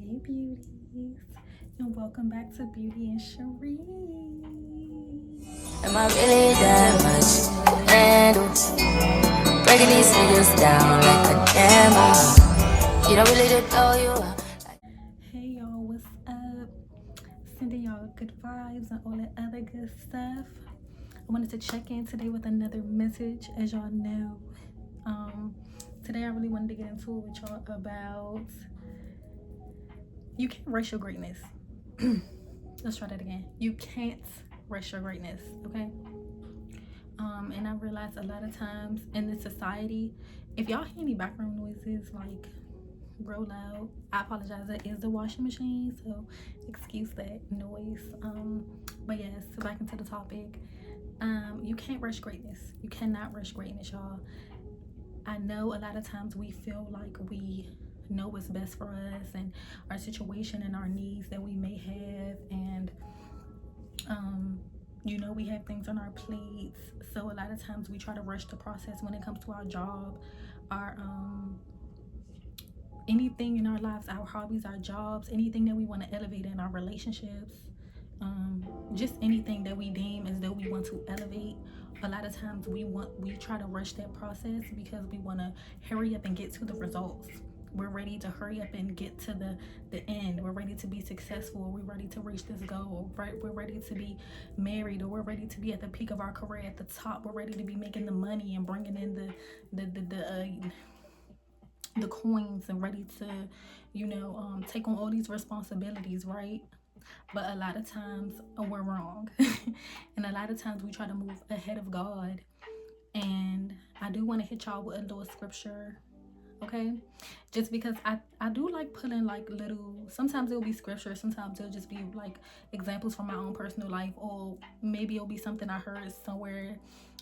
Hey beauties, and welcome back to Beauty and Cherie. Am I really that much to handle? Breaking these niggas down like a camel. You don't really to know you. Hey y'all, what's up? Sending y'all good vibes and all that other good stuff. I wanted to check in today with another message. As y'all know, today I really wanted to get into it with y'all about you can't rush your greatness. Let's try that again. You can't rush your greatness, okay? And I realized a lot of times in this society, if y'all hear any background noises like real loud, I apologize. That is the washing machine, so excuse that noise. But yes, so back into the topic. You can't rush greatness. You cannot rush greatness, y'all. I know a lot of times we feel like we know what's best for us and our situation and our needs that we may have, and we have things on our plates, so a lot of times we try to rush the process when it comes to our job, our anything in our lives, our hobbies, our jobs, anything that we want to elevate in our relationships, just anything that we deem as though we want to elevate. A lot of times we try to rush that process because we want to hurry up and get to the results. We're ready to hurry up and get to the end. We're ready to be successful. We're ready to reach this goal. Right? We're ready to be married, or we're ready to be at the peak of our career, at the top. We're ready to be making the money and bringing in the coins, and ready to take on all these responsibilities, right? But a lot of times we're wrong. And a lot of times we try to move ahead of God. And I do want to hit y'all with a little scripture, okay? Just because I do like putting like little, sometimes it'll be scripture, sometimes it'll just be like examples from my own personal life, or maybe it'll be something I heard somewhere.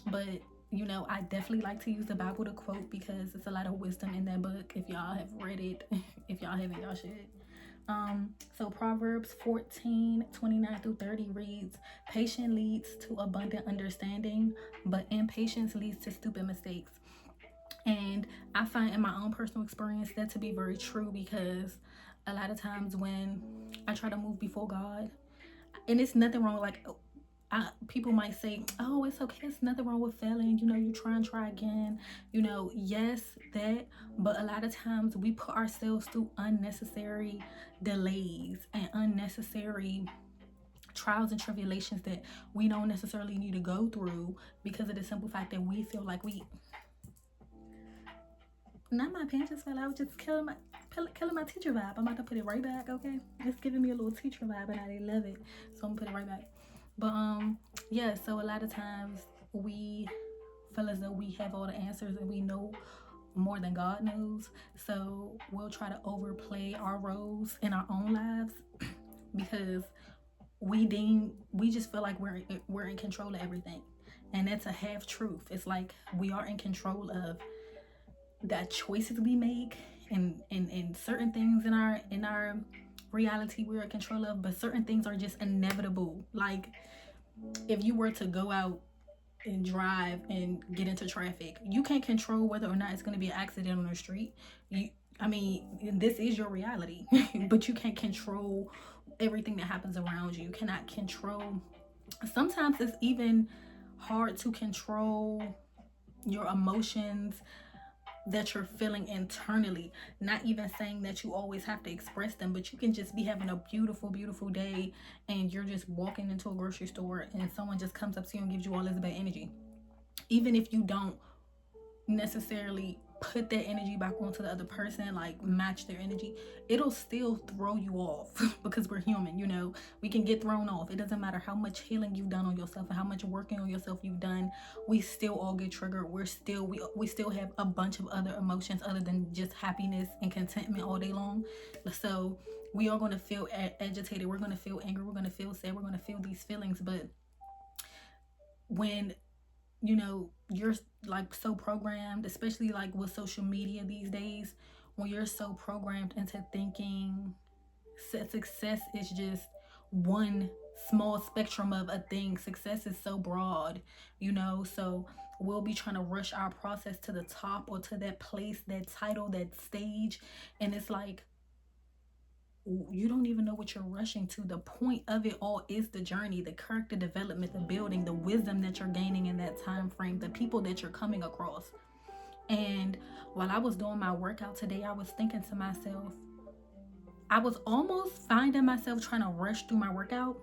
But I definitely like to use the Bible to quote, because it's a lot of wisdom in that book. If y'all have read it, if y'all haven't, y'all should. So Proverbs 14:29-30 reads, "Patience leads to abundant understanding, but impatience leads to stupid mistakes." And I find in my own personal experience that to be very true, because a lot of times when I try to move before God, and it's nothing wrong, like people might say, oh, it's okay, it's nothing wrong with failing, you try again, yes, that. But a lot of times we put ourselves through unnecessary delays and unnecessary trials and tribulations that we don't necessarily need to go through, because of the simple fact that we feel like not my pants just fell out, just killing my teacher vibe. I'm about to put it right back, okay? It's giving me a little teacher vibe and I love it, so I'm gonna put it right back. But yeah, so a lot of times we feel as though we have all the answers and we know more than God knows. So we'll try to overplay our roles in our own lives because we just feel like we're in control of everything. And that's a half truth. It's like we are in control of the choices we make, and certain things in our reality we're in control of, but certain things are just inevitable. Like if you were to go out and drive and get into traffic, you can't control whether or not it's going to be an accident on the street. This is your reality. But you can't control everything that happens around you. You cannot control, sometimes it's even hard to control your emotions that you're feeling internally. Not even saying that you always have to express them, but you can just be having a beautiful day, and you're just walking into a grocery store and someone just comes up to you and gives you all this bad energy. Even if you don't necessarily put that energy back onto the other person, like match their energy, it'll still throw you off because we're human. We can get thrown off. It doesn't matter how much healing you've done on yourself and how much working on yourself you've done. We still all get triggered. We still have a bunch of other emotions other than just happiness and contentment all day long. So we are going to feel agitated, we're going to feel angry, we're going to feel sad, we're going to feel these feelings. But when you're like so programmed, especially like with social media these days, when you're so programmed into thinking success is just one small spectrum of a thing. Success is so broad, so we'll be trying to rush our process to the top, or to that place, that title, that stage. And it's like you don't even know what you're rushing to. The point of it all is the journey, the character development, the building, the wisdom that you're gaining in that time frame, the people that you're coming across. And while I was doing my workout today, I was thinking to myself, I was almost finding myself trying to rush through my workout.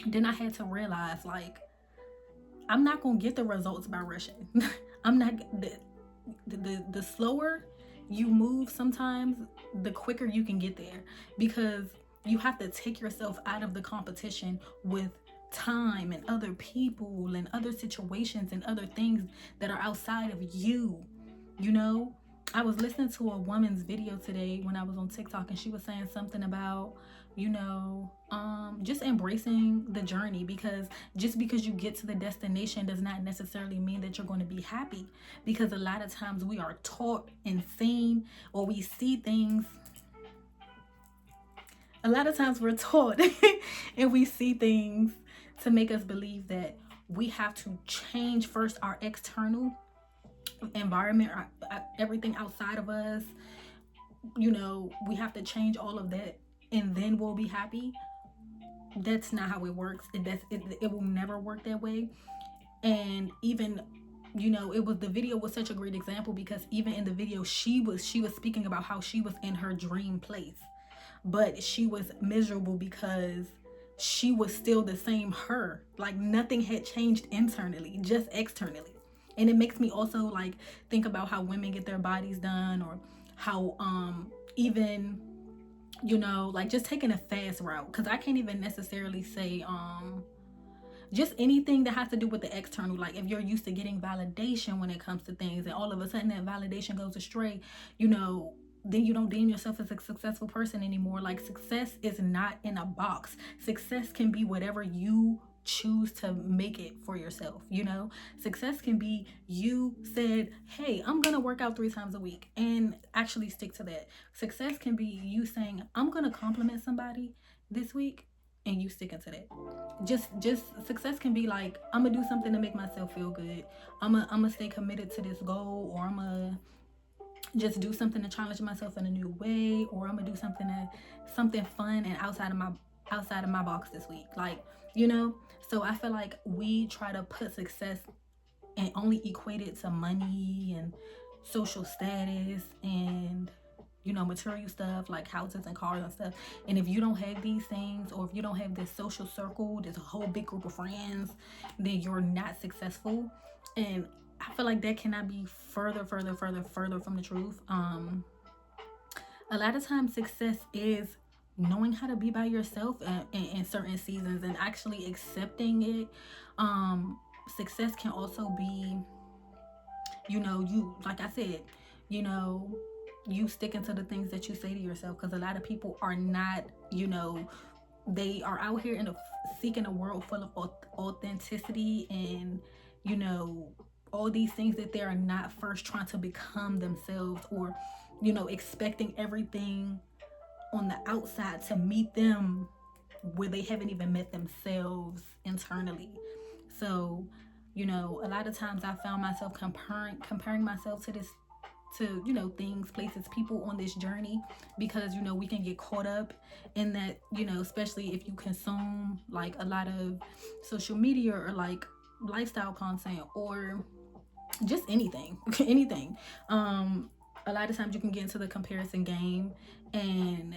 Then I had to realize, like, I'm not gonna get the results by rushing. I'm not the slower you move sometimes, the quicker you can get there, because you have to take yourself out of the competition with time and other people and other situations and other things that are outside of you. You know, I was listening to a woman's video today when I was on TikTok, and she was saying something about, you know, just embracing the journey, because just because you get to the destination does not necessarily mean that you're going to be happy, because a lot of times we are taught and seen, or we see things. A lot of times we're taught and we see things to make us believe that we have to change first our external environment, everything outside of us. You know, we have to change all of that and then we'll be happy. That's not how it works. It will never work that way. And even, you know, the video was such a great example, because even in the video she was speaking about how she was in her dream place, but she was miserable because she was still the same her. Like, nothing had changed internally, just externally. And it makes me also like think about how women get their bodies done, or how even, you know, like just taking a fast route, because I can't even necessarily say just anything that has to do with the external. Like, if you're used to getting validation when it comes to things, and all of a sudden that validation goes astray, you know, then you don't deem yourself as a successful person anymore. Like, success is not in a box. Success can be whatever you choose to make it for yourself. You know, success can be you said, hey, I'm gonna work out 3 times a week and actually stick to that. Success can be you saying, I'm gonna compliment somebody this week, and you sticking to that. Just success can be like, I'm gonna do something to make myself feel good. I'm gonna stay committed to this goal, or I'm gonna just do something to challenge myself in a new way, or I'm gonna do something fun and outside of my box this week. Like, you know. So I feel like we try to put success and only equate it to money and social status and, you know, material stuff like houses and cars and stuff. And if you don't have these things, or if you don't have this social circle, this whole big group of friends, then you're not successful. And I feel like that cannot be further from the truth. A lot of times success is knowing how to be by yourself in certain seasons and actually accepting it. Success can also be, you know, you, like I said, you know, you sticking to the things that you say to yourself, because a lot of people are not, you know, they are out here seeking a world full of authenticity and, you know, all these things that they are not first trying to become themselves, or, you know, expecting everything on the outside to meet them where they haven't even met themselves internally. So, you know, a lot of times I found myself comparing myself to, you know, things, places, people on this journey, because, you know, we can get caught up in that, you know, especially if you consume like a lot of social media or like lifestyle content or just anything. A lot of times you can get into the comparison game, and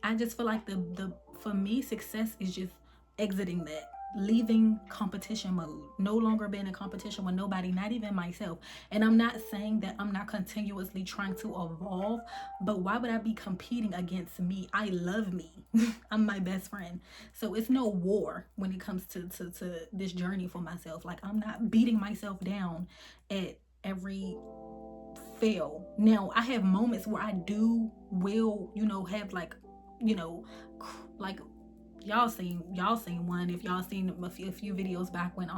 I just feel like the for me, success is just exiting that, leaving competition mode, no longer being in competition with nobody, not even myself. And I'm not saying that I'm not continuously trying to evolve, but why would I be competing against me? I love me. I'm my best friend. So it's no war when it comes to this journey for myself. Like, I'm not beating myself down at every fail. Now, I have moments where I will, you know, have like, you know, like y'all seen one, if y'all seen a few videos back when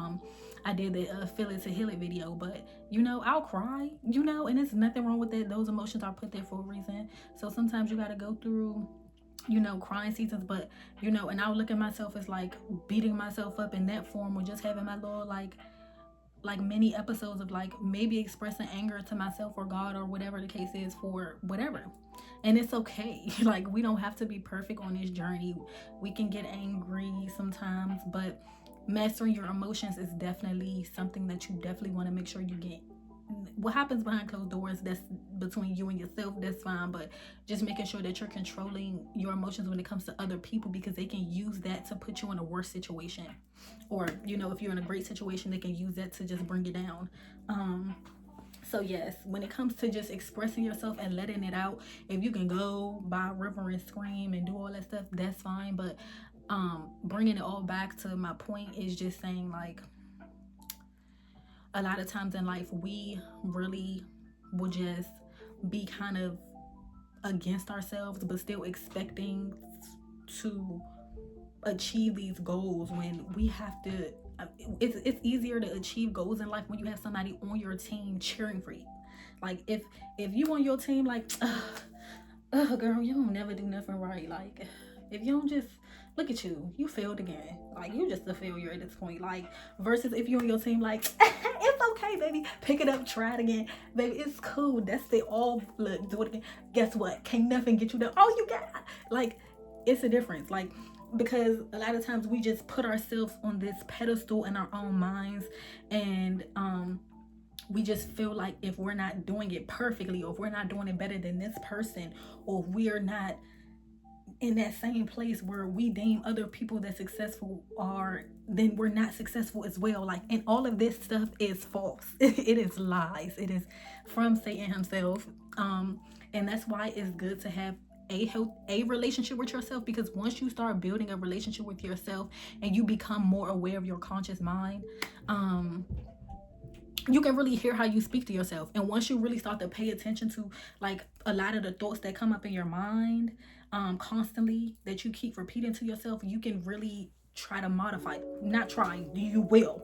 I did the Feel It to Heal It video. But, you know, I'll cry, you know, and there's nothing wrong with that. Those emotions are put there for a reason. So sometimes you got to go through, you know, crying seasons. But, you know, and I'll look at myself as like beating myself up in that form, or just having my little like like many episodes of like maybe expressing anger to myself or God or whatever the case is for whatever. And it's okay. Like, we don't have to be perfect on this journey. We can get angry sometimes, but mastering your emotions is definitely something that you definitely want to make sure you get. What happens behind closed doors, that's between you and yourself, that's fine, but just making sure that you're controlling your emotions when it comes to other people, because they can use that to put you in a worse situation, or if you're in a great situation, they can use that to just bring you down. So yes, when it comes to just expressing yourself and letting it out, if you can go by a river and scream and do all that stuff, that's fine. But bringing it all back to my point is just saying, like, a lot of times in life, we really will just be kind of against ourselves, but still expecting to achieve these goals when we have to. It's easier to achieve goals in life when you have somebody on your team cheering for you. Like, if you on your team, like, girl, you don't never do nothing right. Like, if you don't just look at you failed again. Like, you just a failure at this point. Like, versus if you on your team, like, it's okay, baby, pick it up, try it again, baby, it's cool. That's the all. Look, do it again. Guess what? Can't nothing get you down. Oh, you got, like, it's a difference. Like, because a lot of times we just put ourselves on this pedestal in our own minds, and we just feel like if we're not doing it perfectly, or if we're not doing it better than this person, or if we are not in that same place where we deem other people that successful are, then we're not successful as well. Like, and all of this stuff is false. It is lies. It is from Satan himself. And that's why it's good to have a relationship with yourself, because once you start building a relationship with yourself and you become more aware of your conscious mind, you can really hear how you speak to yourself. And once you really start to pay attention to, like, a lot of the thoughts that come up in your mind constantly, that you keep repeating to yourself, you can really try to modify. Not try, you will.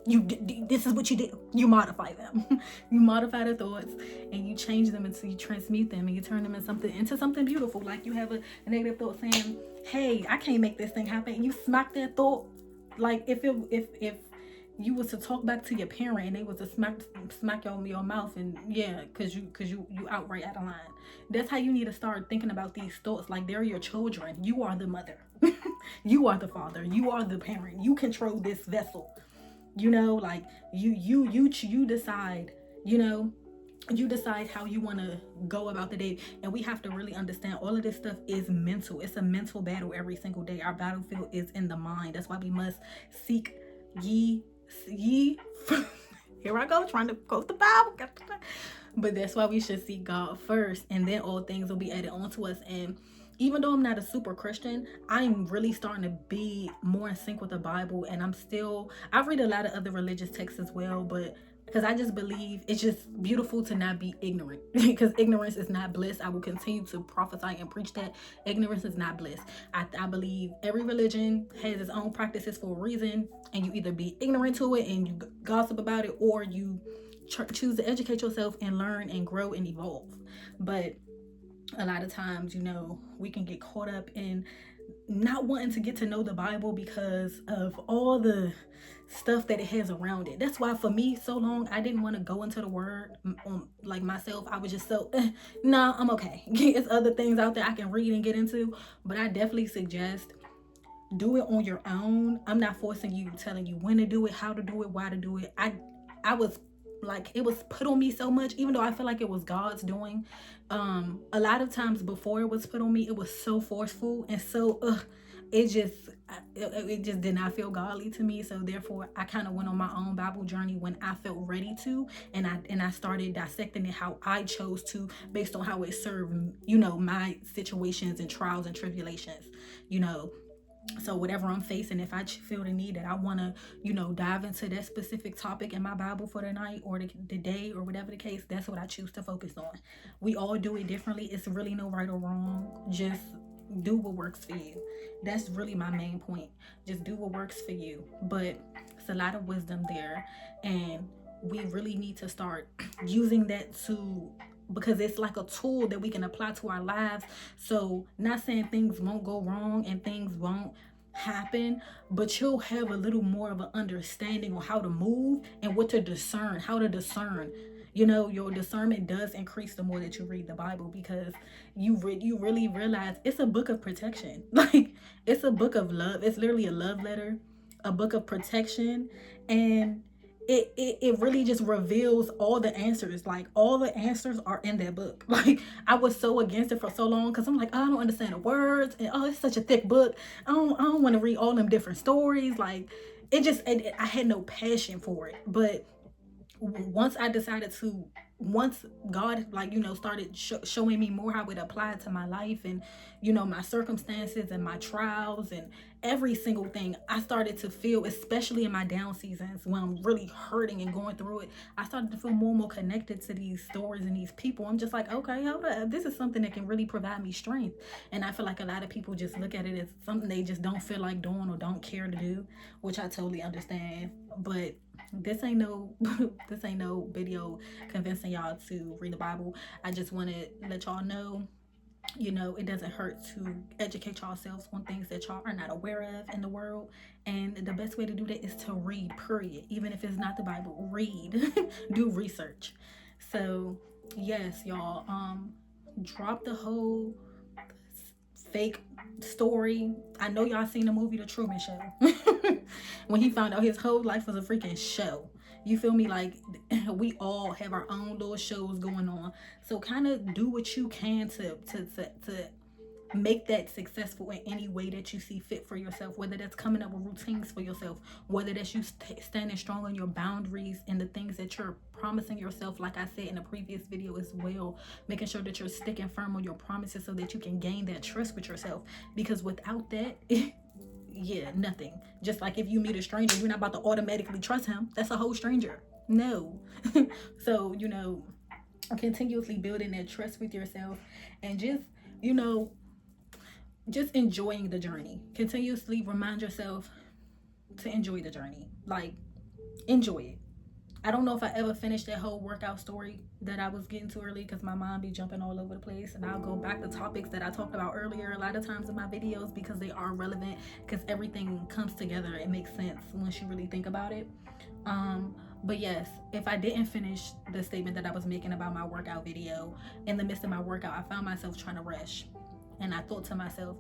This is what you do. You modify them. You modify the thoughts and you change them until you transmute them and you turn them into something beautiful. Like, you have a negative thought saying, hey, I can't make this thing happen, and you smack that thought. Like, if you was to talk back to your parent and they was to smack your mouth, and yeah, because you outright out of line. That's how you need to start thinking about these thoughts. Like, they're your children. You are the mother. You are the father. You are the parent. You control this vessel. Like, you decide. You decide how you want to go about the day. And we have to really understand all of this stuff is mental. It's a mental battle every single day. Our battlefield is in the mind. That's why we must seek ye here I go trying to quote the Bible, but that's why we should seek God first, and then all things will be added onto us. And even though I'm not a super Christian, I'm really starting to be more in sync with the Bible. And I read a lot of other religious texts as well, but because I just believe it's just beautiful to not be ignorant, because ignorance is not bliss. I will continue to prophesy and preach that ignorance is not bliss. I believe every religion has its own practices for a reason, and you either be ignorant to it and you gossip about it, or you choose to educate yourself and learn and grow and evolve. But a lot of times, we can get caught up in not wanting to get to know the Bible because of all the stuff that it has around it. That's why for me, so long, I didn't want to go into the word like myself. I was just so, nah, I'm okay. There's other things out there I can read and get into, but I definitely suggest do it on your own. I'm not forcing you, telling you when to do it, how to do it, why to do it. I was like, it was put on me so much, even though I feel like it was God's doing. A lot of times before it was put on me, it was so forceful and so it just did not feel godly to me. So therefore, I kind of went on my own Bible journey when I felt ready to, and I started dissecting it how I chose to, based on how it served, my situations and trials and tribulations, So whatever I'm facing, if I feel the need that I want to, dive into that specific topic in my Bible for the night or the day or whatever the case, that's what I choose to focus on. We all do it differently. It's really no right or wrong. Just do what works for you. That's really my main point. Just do what works for you. But it's a lot of wisdom there, and we really need to start using that because it's like a tool that we can apply to our lives. So not saying things won't go wrong and things won't happen, but you'll have a little more of an understanding on how to move and what to discern, how to discern. You know, your discernment does increase the more that you read the Bible, because you really realize it's a book of protection. Like, it's a book of love. It's literally a love letter, a book of protection, and it really just reveals all the answers. Like, all the answers are in that book. Like, I was so against it for so long because I'm like, oh, I don't understand the words, and oh, it's such a thick book. I don't want to read all them different stories. Like, I had no passion for it. But once God, like, you know, started showing me more how it applied to my life, and, you know, my circumstances and my trials and every single thing, I started to feel, especially in my down seasons when I'm really hurting and going through it, I started to feel more and more connected to these stories and these people. I'm just like, okay, hold up, this is something that can really provide me strength. And I feel like a lot of people just look at it as something they just don't feel like doing or don't care to do, which I totally understand. But this ain't no video convincing y'all to read the Bible. I just want to let y'all know, you know, it doesn't hurt to educate yourselves on things that y'all are not aware of in the world. And the best way to do that is to read, period. Even if it's not the Bible, read. Do research. So yes, y'all, drop the whole fake story. I know y'all seen the movie The Truman Show. When he found out his whole life was a freaking show. You feel me? Like, we all have our own little shows going on. So kind of do what you can to make that successful in any way that you see fit for yourself, whether that's coming up with routines for yourself, whether that's you standing strong on your boundaries and the things that you're promising yourself, like I said in the previous video as well, making sure that you're sticking firm on your promises so that you can gain that trust with yourself. Because without that, yeah, nothing. Just like if you meet a stranger, you're not about to automatically trust him. That's a whole stranger. No. So, you know, continuously building that trust with yourself, and just, you know, just enjoying the journey. Continuously remind yourself to enjoy the journey. Like, enjoy it. I don't know if I ever finished that whole workout story that I was getting to early, because my mind be jumping all over the place, and I'll go back to topics that I talked about earlier a lot of times in my videos, because they are relevant, because everything comes together. It makes sense once you really think about it. But yes, if I didn't finish the statement that I was making about my workout video, in the midst of my workout, I found myself trying to rush. And I thought to myself,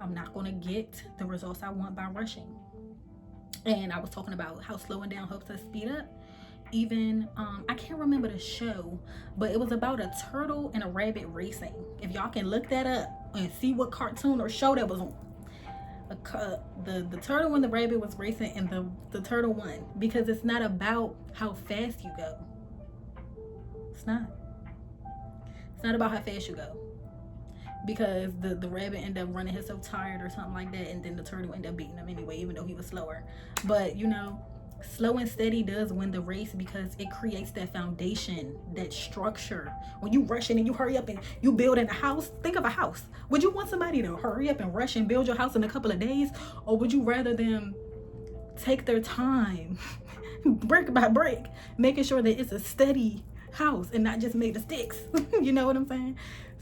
I'm not going to get the results I want by rushing. And I was talking about how slowing down helps us speed up. Even, I can't remember the show, but it was about a turtle and a rabbit racing. If y'all can look that up and see what cartoon or show that was on. The turtle and the rabbit was racing, and the turtle won, because it's not about how fast you go. It's not about how fast you go, because the rabbit ended up running himself tired or something like that, and then the turtle ended up beating him anyway, even though he was slower. But, you know, slow and steady does win the race, because it creates that foundation, that structure. When you rush in and you hurry up and you build in a house, think of a house. Would you want somebody to hurry up and rush and build your house in a couple of days? Or would you rather them take their time, brick by brick, making sure that it's a steady house and not just made of sticks? You know what I'm saying?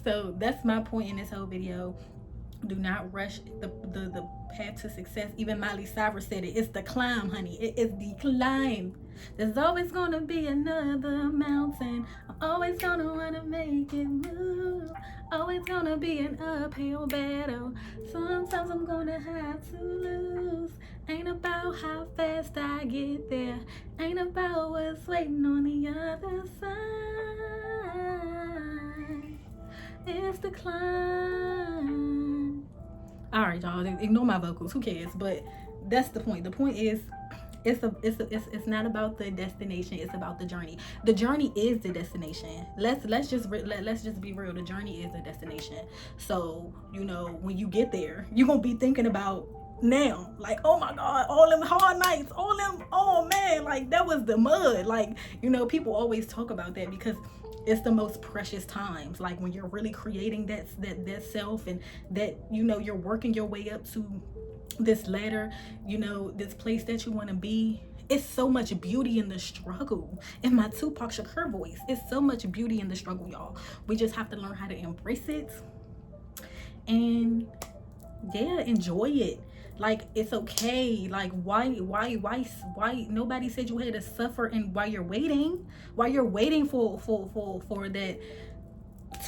So that's my point in this whole video. Do not rush the path to success. Even Miley Cyrus said it. It's the climb, honey. It is the climb. There's always gonna be another mountain. I'm always gonna wanna make it move. Always gonna be an uphill battle. Sometimes I'm gonna have to lose. Ain't about how fast I get there. Ain't about what's waiting on the other side. It's the climb. All right, y'all, ignore my vocals, who cares? But that's the point. The point is, it's not about the destination, it's about the journey. The journey is the destination. Let's just be real. The journey is the destination. So, you know, when you get there, you're gonna be thinking about now, like, oh my God, all them hard nights, oh man, like, that was the mud. Like, you know, people always talk about that, because it's the most precious times, like when you're really creating that self, and that, you know, you're working your way up to this ladder, you know, this place that you want to be. It's so much beauty in the struggle. In my Tupac Shakur voice, it's so much beauty in the struggle, y'all. We just have to learn how to embrace it, and yeah, enjoy it. Like, it's okay. Like, why nobody said you had to suffer, and while you're waiting for that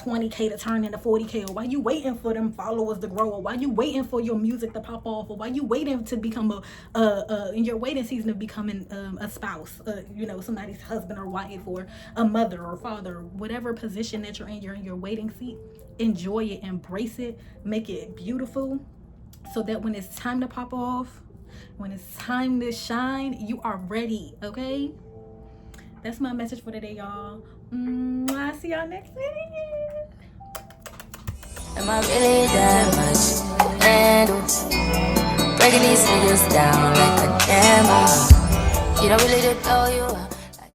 20K to turn into 40K, or why you waiting for them followers to grow, or why you waiting for your music to pop off, or why you waiting to become in your waiting season of becoming a spouse, you know, somebody's husband or wife, or a mother or father, whatever position that you're in your waiting seat. Enjoy it, embrace it, make it beautiful, so that when it's time to pop off, when it's time to shine, you are ready. Okay, that's my message for today, y'all. I'll see y'all next video. Am I really that much to handle? Breaking these niggas down like a camel. You don't really blow you up.